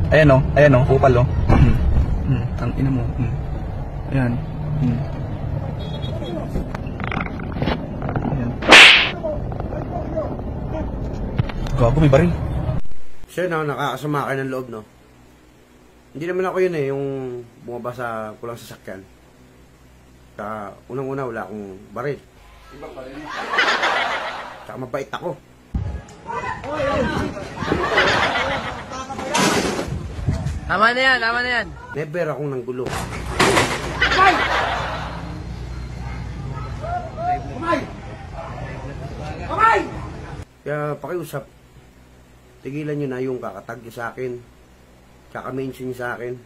Ayan o, kupal o. Ang ina mo. Ayan. Ayan. Gago, may baril. Siya na, nakakasama kayo ng loob, no? Hindi naman ako yun eh, yung bumaba sa kulang sasakyan. Sa unang-una, wala akong baril. Ibang baril? Tsaka mabait ako. Tama na yan. Never akong nanggulo. Kaya pakiusap, tigilan nyo na yung kakatag nyo sa akin, kaka-mention nyo sa akin.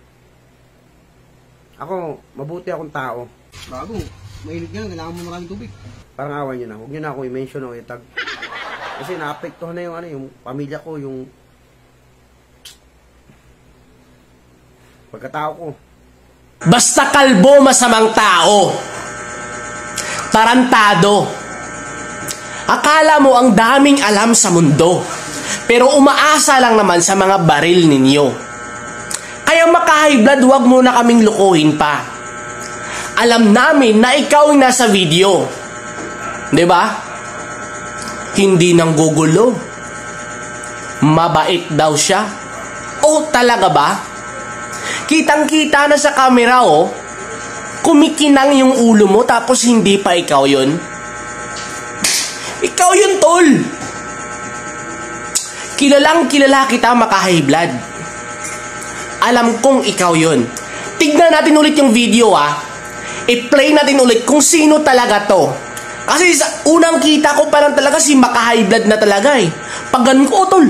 Ako, mabuti akong tao. Bago, mainit yan, kailangan mo maraming tubig. Parang awan nyo na, huwag nyo na akong i-mention o itag. Kasi naapektuhan na yung pamilya ko, yung pagkatao ko. Basta kalbo, masamang tao. Tarantado. Akala mo ang daming alam sa mundo, pero umaasa lang naman sa mga baril ninyo. Kaya maka-high blood, huwag mo na kaming lukuhin pa. Alam namin na ikaw yung nasa video. 'Di ba? Hindi nang gugulo. Mabait daw siya. O talaga ba? Kitang-kita na sa camera, oh. Kumikinang yung ulo mo tapos hindi pa ikaw yun. Ikaw yun, tol. Kilalang kilala kita, maka-high blood. Alam kong ikaw yun. Tignan natin ulit yung video, ah. I-play natin ulit kung sino talaga to. Kasi sa unang kita ko parang talaga si maka-high blood na talaga eh. Pag ganun ko, tol.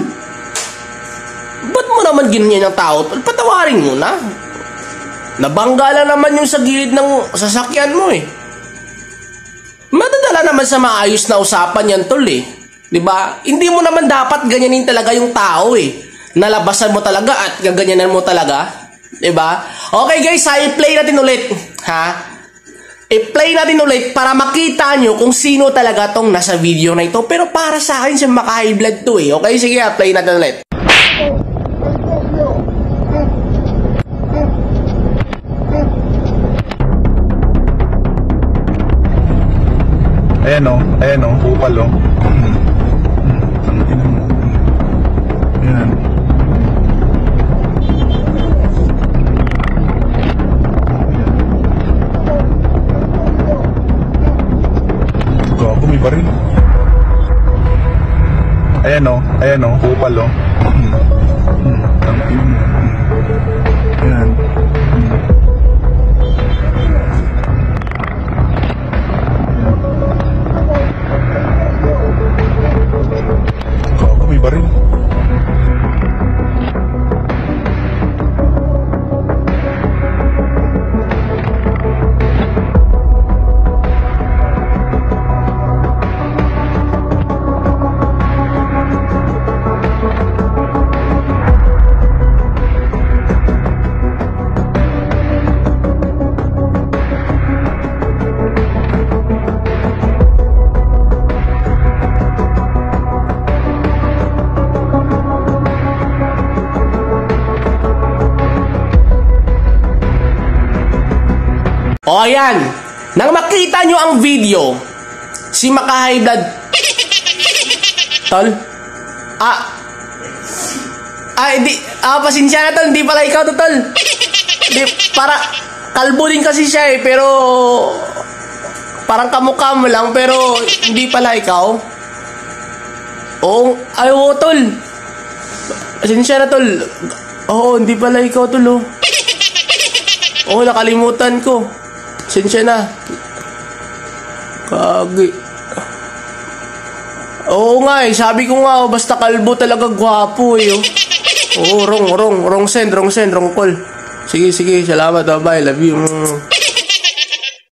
Ba't mo naman ganyan ang tao, tol? Patawarin mo na. Nabangga lang naman yung sa gilid ng sasakyan mo eh. Madadala naman sa maayos na usapan yan, tol eh. 'Di ba? Hindi mo naman dapat ganyanin talaga yung tao eh. Nalabasan mo talaga at gaganyanan mo talaga. 'Di ba? Okay guys, i-play natin ulit. Ha? I-play natin ulit para makita nyo kung sino talaga tong nasa video na ito. Pero para sa akin siya maka-high blood to eh. Okay, sige, play natin ulit. Ayan o, kupal o. Ang ina mo. Ayan. Gago, may baril. Ayan o, kupal o. Ang ina mo. Ayan. Baril. O ayan, nang makita nyo ang video, si maka-high blood, tol, pasensya na tol, hindi pala ikaw to, tol. Di, para, kalbo din kasi siya eh, pero, parang kamukha mo lang, pero, hindi pala ikaw. Oo, ayaw tol. Pasensya na tol. Oo, hindi pala ikaw tol, oh. Oo, nakalimutan ko. Pasensya na. Kagi. Oo nga eh. Sabi ko nga, basta kalbo talaga gwapo eh. Oo, wrong send, wrong call. Sige, salamat. Bye, love you.